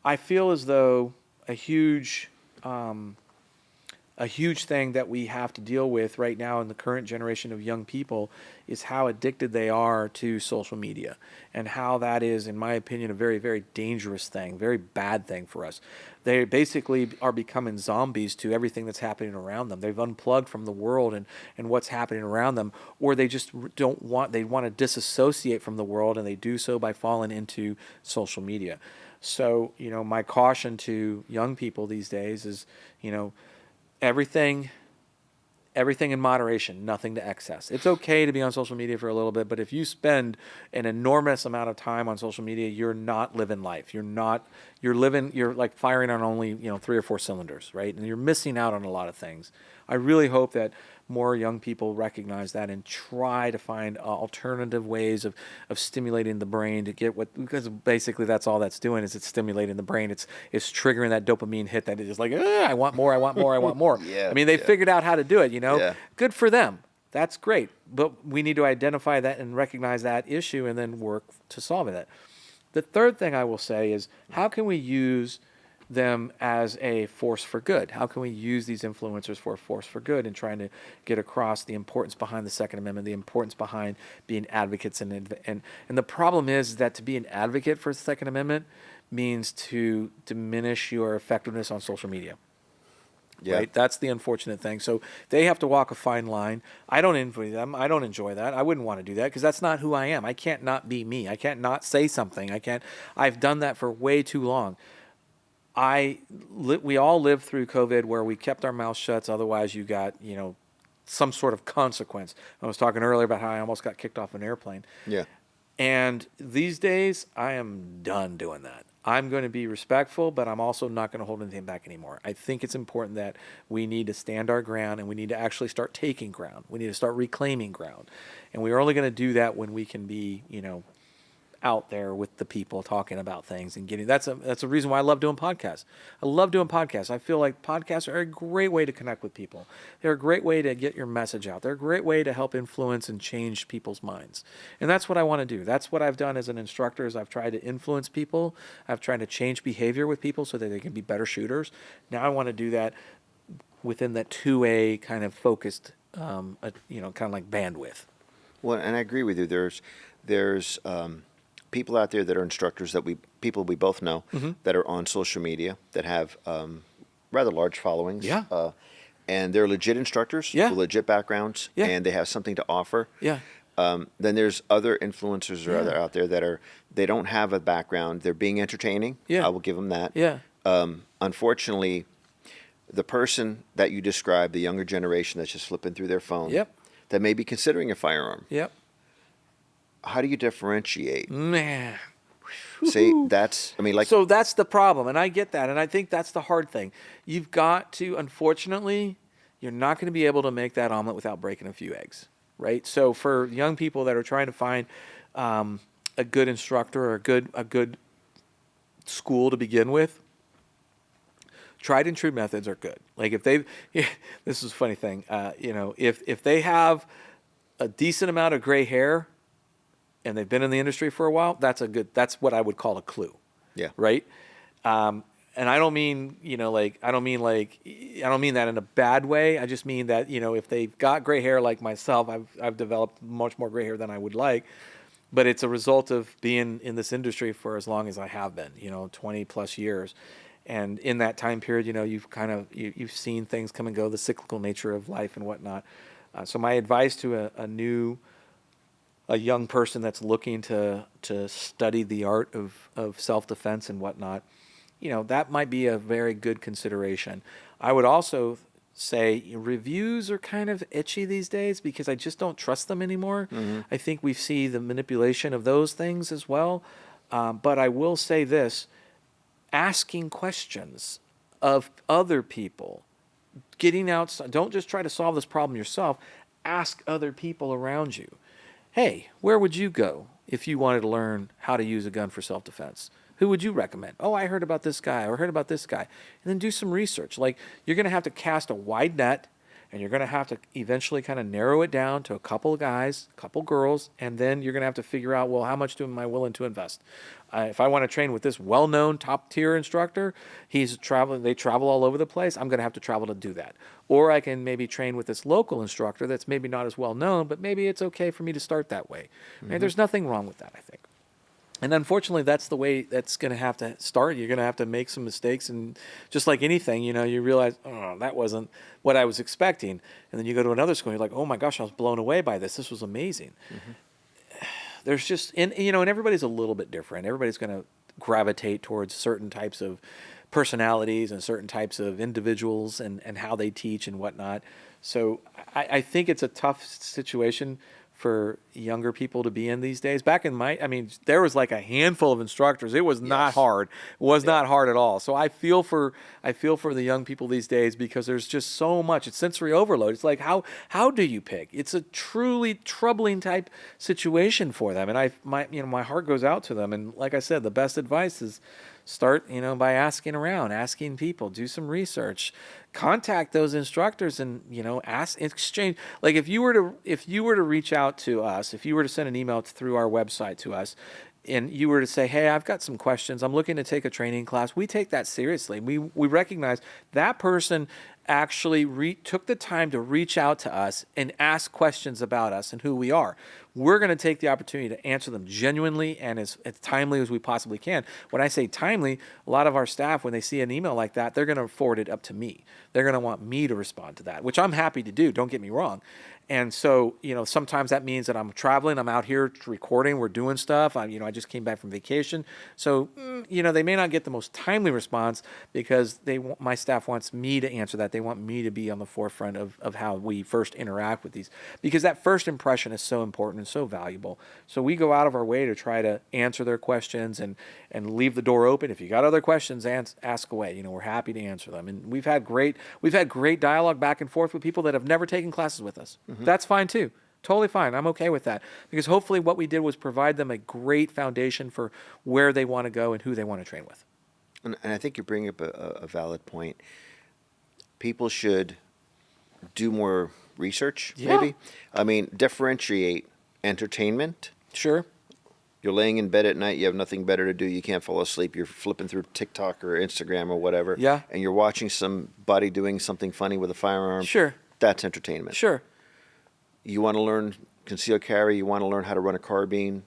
I feel as though a huge thing that we have to deal with right now in the current generation of young people is how addicted they are to social media, and how that is, in my opinion, a very, very dangerous thing, very bad thing for us. They basically are becoming zombies to everything that's happening around them. They've unplugged from the world and what's happening around them, or they just they want to disassociate from the world, and they do so by falling into social media. So, my caution to young people these days is, everything in moderation, nothing to excess. It's okay to be on social media for a little bit, but if you spend an enormous amount of time on social media, you're not living life. You're like firing on only, 3 or 4 cylinders, right? And you're missing out on a lot of things. I really hope that more young people recognize that and try to find alternative ways of stimulating the brain to get because basically that's all that's doing is it's stimulating the brain. It's triggering that dopamine hit that is like, I want more, I want more, I want more. Yeah, I mean, they figured out how to do it, Yeah. Good for them. That's great. But we need to identify that and recognize that issue and then work to solve it. The third thing I will say is, how can we use them as a force for good? How can we use these influencers for a force for good in trying to get across the importance behind the Second Amendment, the importance behind being advocates, and the problem is that to be an advocate for the Second Amendment means to diminish your effectiveness on social media. Yeah. Right? That's the unfortunate thing. So they have to walk a fine line. I don't envy them. I don't enjoy that. I wouldn't want to do that because that's not who I am. I can't not be me. I can't not say something. I've done that for way too long. We all lived through COVID where we kept our mouths shut. Otherwise, you got, some sort of consequence. I was talking earlier about how I almost got kicked off an airplane. Yeah. And these days, I am done doing that. I'm going to be respectful, but I'm also not going to hold anything back anymore. I think it's important that we need to stand our ground, and we need to actually start taking ground. We need to start reclaiming ground. And we're only going to do that when we can be, out there with the people talking about things and getting that's a reason why I love doing podcasts. I love doing podcasts. I feel like podcasts are a great way to connect with people. They're a great way to get your message out. They're a great way to help influence and change people's minds. And that's what I want to do. That's what I've done as an instructor is I've tried to influence people. I've tried to change behavior with people so that they can be better shooters. Now I want to do that within that 2A kind of focused kind of like bandwidth. Well, and I agree with you. There's people out there that are instructors people we both know that are on social media that have rather large followings. Yeah. And they're legit instructors Yeah. with legit backgrounds, Yeah. and they have something to offer. Yeah. Then there's other influencers or other out there they don't have a background. They're being entertaining. Yeah. I will give them that. Yeah. Unfortunately, the person that you described, the younger generation that's just flipping through their phone, Yep. that may be considering a firearm. Yep. How do you differentiate? Man. See, So that's the problem, and I get that, and I think that's the hard thing. You've got to, unfortunately, you're not going to be able to make that omelet without breaking a few eggs, right? So for young people that are trying to find a good instructor or a good school to begin with, tried and true methods are good. Like if this is a funny thing, if they have a decent amount of gray hair and they've been in the industry for a while, that's what I would call a clue. Yeah. Right. And I don't mean, I don't mean that in a bad way. I just mean that, if they've got gray hair like myself, I've developed much more gray hair than I would like, but it's a result of being in this industry for as long as I have been, 20 plus years. And in that time period, you've seen things come and go, the cyclical nature of life and whatnot. So my advice to a young person that's looking to study the art of self-defense and whatnot, that might be a very good consideration. I would also say reviews are kind of itchy these days because I just don't trust them anymore. Mm-hmm. I think we see the manipulation of those things as well. But I will say this, asking questions of other people, getting outside, don't just try to solve this problem yourself, ask other people around you. hey, where would you go if you wanted to learn how to use a gun for self-defense? Who would you recommend? Oh, I heard about this guy or heard about this guy. And then do some research. Like, you're going to have to cast a wide net, and you're going to have to eventually kind of narrow it down to a couple of guys, a couple girls, and then you're going to have to figure out, well, how much am I willing to invest? If I want to train with this well-known top-tier instructor, they travel all over the place, I'm going to have to travel to do that. Or I can maybe train with this local instructor that's maybe not as well-known, but maybe it's okay for me to start that way. And there's nothing wrong with that, I think. And unfortunately, that's the way that's going to have to start. You're going to have to make some mistakes. And just like anything, you realize, oh, that wasn't what I was expecting. And then you go to another school, and you're like, oh my gosh, I was blown away by this. This was amazing. There's just, and everybody's a little bit different. Everybody's going to gravitate towards certain types of personalities and certain types of individuals and how they teach and whatnot. So I think it's a tough situation for younger people to be in these days. Back in there was like a handful of instructors. It was not hard. It was not hard at all. So I feel for the young people these days, because there's just so much. It's sensory overload. It's like, how do you pick? It's a truly troubling type situation for them. And my heart goes out to them. And like I said, the best advice is start, by asking around, asking people, do some research, contact those instructors, and ask, exchange. Like if you were to reach out to us, if you were to send an email through our website to us, and you were to say, hey, I've got some questions, I'm looking to take a training class, we take that seriously. We recognize that person actually took the time to reach out to us and ask questions about us and who we are. We're going to take the opportunity to answer them genuinely and as timely as we possibly can. When I say timely, a lot of our staff, when they see an email like that, they're going to forward it up to me. They're going to want me to respond to that, which I'm happy to do, don't get me wrong. And so, sometimes that means that I'm traveling, I'm out here recording, we're doing stuff. I just came back from vacation. So, they may not get the most timely response because my staff wants me to answer that. They want me to be on the forefront of how we first interact with these, because that first impression is so important and so valuable. So we go out of our way to try to answer their questions and leave the door open. If you got other questions, ask away. We're happy to answer them. And we've had great dialogue back and forth with people that have never taken classes with us. That's fine too. Totally fine. I'm okay with that, because hopefully what we did was provide them a great foundation for where they want to go and who they want to train with. And I think you bring up a valid point. People should do more research, maybe. Differentiate entertainment. Sure. You're laying in bed at night, you have nothing better to do, you can't fall asleep, you're flipping through TikTok or Instagram or whatever, and you're watching somebody doing something funny with a firearm. Sure. That's entertainment. Sure. You want to learn concealed carry, you want to learn how to run a carbine.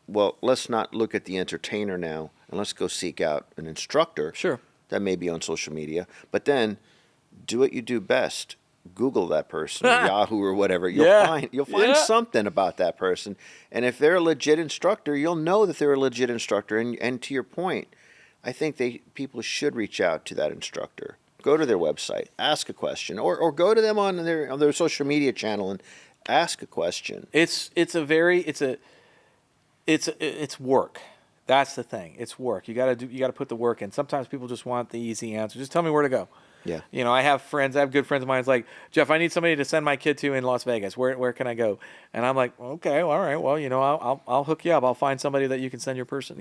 Well, let's not look at the entertainer now, and let's go seek out an instructor. Sure. That may be on social media. But then do what you do best. Google that person, or Yahoo or whatever. You'll find something about that person. And if they're a legit instructor, you'll know that they're a legit instructor. And to your point, I think people should reach out to that instructor. Go to their website, ask a question, or go to them on their social media channel and ask a question. It's work. That's the thing. It's work. You got to put the work in. Sometimes people just want the easy answer. Just tell me where to go. Yeah. I have good friends of mine. It's like, Jeff, I need somebody to send my kid to in Las Vegas. Where can I go? And I'm like, okay, all right. Well, I'll hook you up. I'll find somebody that you can send your person.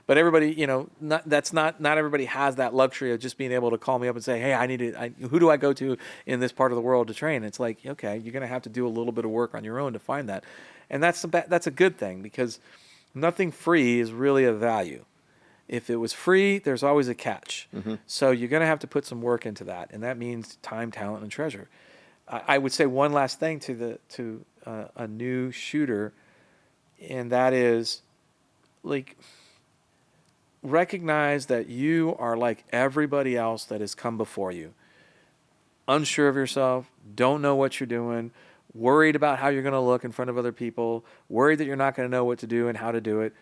But everybody, not everybody has that luxury of just being able to call me up and say, hey, who do I go to in this part of the world to train? It's like, okay, you're going to have to do a little bit of work on your own to find that. And that's a good thing, because nothing free is really of value. If it was free, there's always a catch. So you're going to have to put some work into that, and that means time, talent, and treasure. I would say one last thing to a new shooter, and that is, like, recognize that you are like everybody else that has come before you. Unsure of yourself, don't know what you're doing, worried about how you're going to look in front of other people, worried that you're not going to know what to do and how to do it.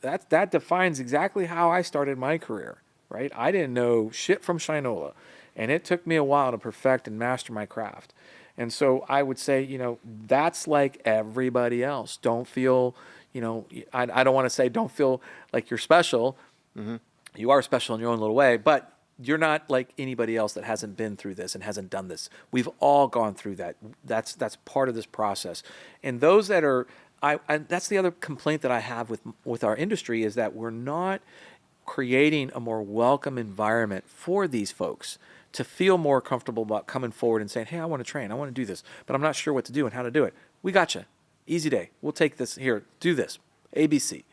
That defines exactly how I started my career, right? I didn't know shit from Shinola, and it took me a while to perfect and master my craft. And so I would say, that's like everybody else. Don't feel, I don't want to say don't feel like you're special. You are special in your own little way, but you're not like anybody else that hasn't been through this and hasn't done this. We've all gone through that. That's part of this process. And those that are, that's the other complaint that I have with our industry is that we're not creating a more welcome environment for these folks to feel more comfortable about coming forward and saying, hey, I want to train, I want to do this, but I'm not sure what to do and how to do it. We gotcha. Easy day. We'll take this here, do this, ABC.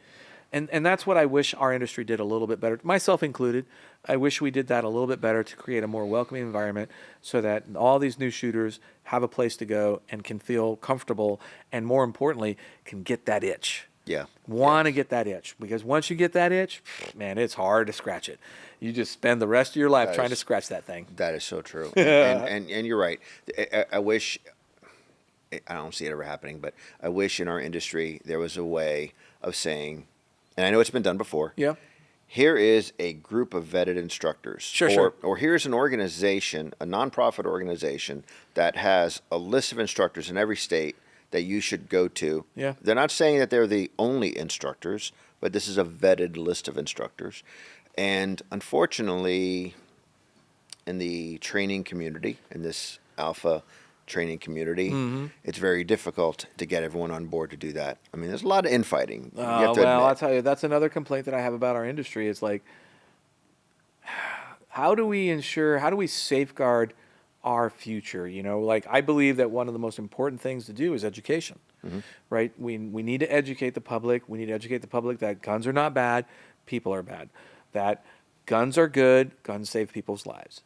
And that's what I wish our industry did a little bit better, myself included. I wish we did that a little bit better to create a more welcoming environment so that all these new shooters have a place to go and can feel comfortable and, more importantly, can get that itch. Yeah. Want to get that itch, because once you get that itch, man, it's hard to scratch it. You just spend the rest of your life trying to scratch that thing. That is so true. And you're right. I wish, I don't see it ever happening, but I wish in our industry there was a way of saying, and I know it's been done before. Yeah. Here is a group of vetted instructors. Sure. Or here's an organization, a nonprofit organization that has a list of instructors in every state that you should go to. Yeah. They're not saying that they're the only instructors, but this is a vetted list of instructors. And unfortunately, in the training community, in this alpha training community, it's very difficult to get everyone on board to do that. I mean, there's a lot of infighting. You have to Well, admit. I'll tell you, that's another complaint that I have about our industry. It's like, how do we safeguard our future? You know, like, I believe that one of the most important things to do is education, right? We need to educate the public. We need to educate the public that guns are not bad, people are bad, that guns are good, guns save people's lives.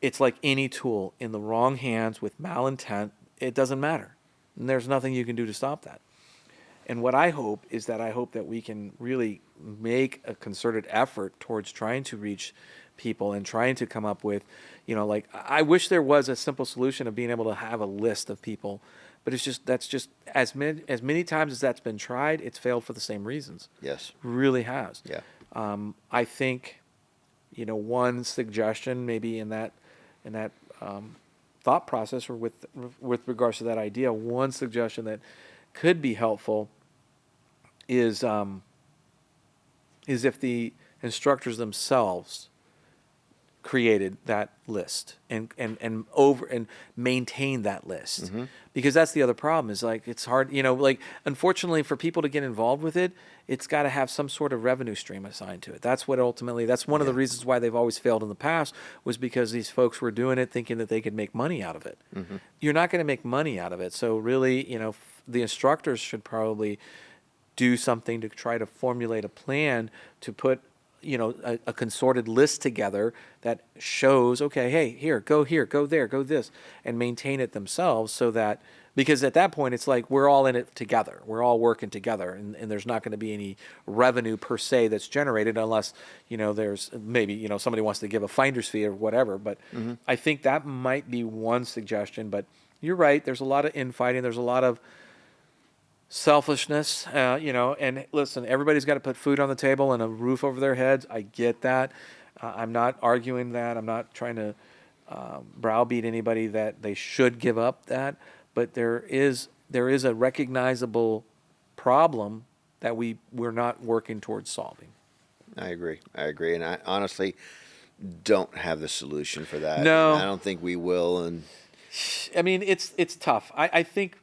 It's like any tool in the wrong hands with malintent, it doesn't matter. And there's nothing you can do to stop that. And what I hope is that we can really make a concerted effort towards trying to reach people and trying to come up with, like, I wish there was a simple solution of being able to have a list of people, but that's just as many times as that's been tried, it's failed for the same reasons. Yes. Really has. Yeah. I think, one suggestion maybe in that thought process, or with regards to that idea, one suggestion that could be helpful is if the instructors themselves created that list and maintained that list. Because that's the other problem, is like, it's hard, like, unfortunately for people to get involved with it, it's got to have some sort of revenue stream assigned to it. That's one of the reasons why they've always failed in the past, was because these folks were doing it thinking that they could make money out of it. You're not going to make money out of it. So really, the instructors should probably do something to try to formulate a plan to put a consorted list together that shows, okay, hey, go there, go this, and maintain it themselves, so that, because at that point it's like we're all in it together, we're all working together, and there's not going to be any revenue per se that's generated, unless there's maybe somebody wants to give a finder's fee or whatever. But I think that might be one suggestion. But you're right, there's a lot of infighting, there's a lot of selfishness, and listen, everybody's got to put food on the table and a roof over their heads. I get that. I'm not arguing that. I'm not trying to browbeat anybody that they should give up that. But there is a recognizable problem that we're not working towards solving. I agree. And I honestly don't have the solution for that. No. And I don't think we will. And I mean, it's tough. I think,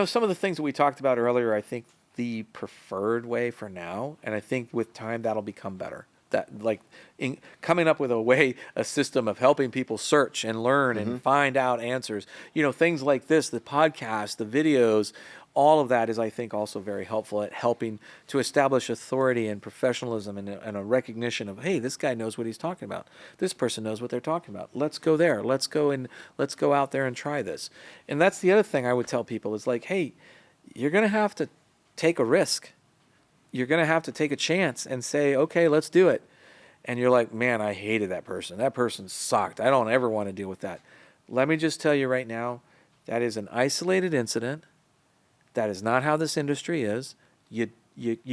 some of the things that we talked about earlier, I think the preferred way for now, and I think with time that'll become better. That, like, coming up with a system of helping people search and learn and find out answers. Things like this, the podcast, the videos, all of that is, I think, also very helpful at helping to establish authority and professionalism and a recognition of, hey, this guy knows what he's talking about. This person knows what they're talking about. Let's go there. Let's go out there and try this. And that's the other thing I would tell people is, like, hey, you're going to have to take a risk. You're going to have to take a chance and say, okay, let's do it. And you're like, man, I hated that person. That person sucked. I don't ever want to deal with that. Let me just tell you right now, that is an isolated incident. That is not how this industry is. You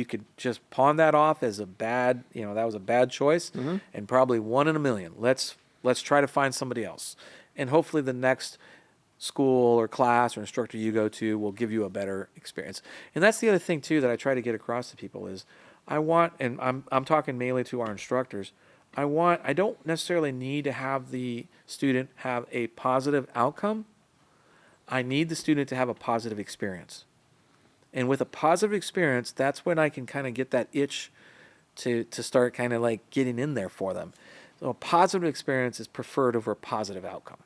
could just pawn that off as a bad, that was a bad choice, and probably one in a million. Let's try to find somebody else. And hopefully the next school or class or instructor you go to will give you a better experience. And that's the other thing too that I try to get across to people is, I'm talking mainly to our instructors, I don't necessarily need to have the student have a positive outcome. I need the student to have a positive experience. And with a positive experience, that's when I can kind of get that itch to start kind of like getting in there for them. So a positive experience is preferred over a positive outcome.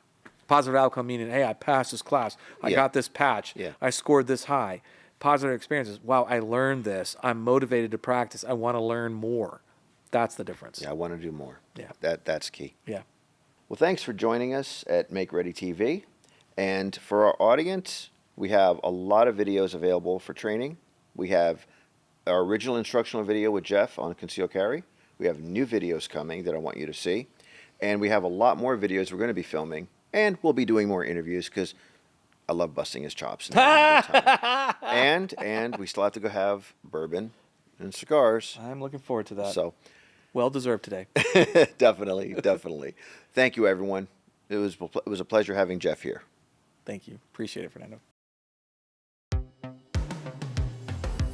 Positive outcome meaning, hey, I passed this class. I Yeah. got this patch. Yeah. I scored this high. Positive experiences, wow, I learned this. I'm motivated to practice. I want to learn more. That's the difference. Yeah, I want to do more. Yeah. That's key. Yeah. Well, thanks for joining us at Make Ready TV. And for our audience, we have a lot of videos available for training. We have our original instructional video with Jeff on concealed carry. We have new videos coming that I want you to see. And we have a lot more videos we're going to be filming. And we'll be doing more interviews because I love busting his chops. And we still have to go have bourbon and cigars. I'm looking forward to that. So Well deserved today. definitely. Thank you, everyone. It was a pleasure having Jeff here. Thank you. Appreciate it, Fernando.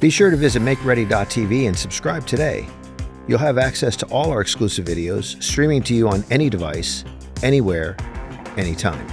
Be sure to visit MakeReady.tv and subscribe today. You'll have access to all our exclusive videos, streaming to you on any device, anywhere, anytime.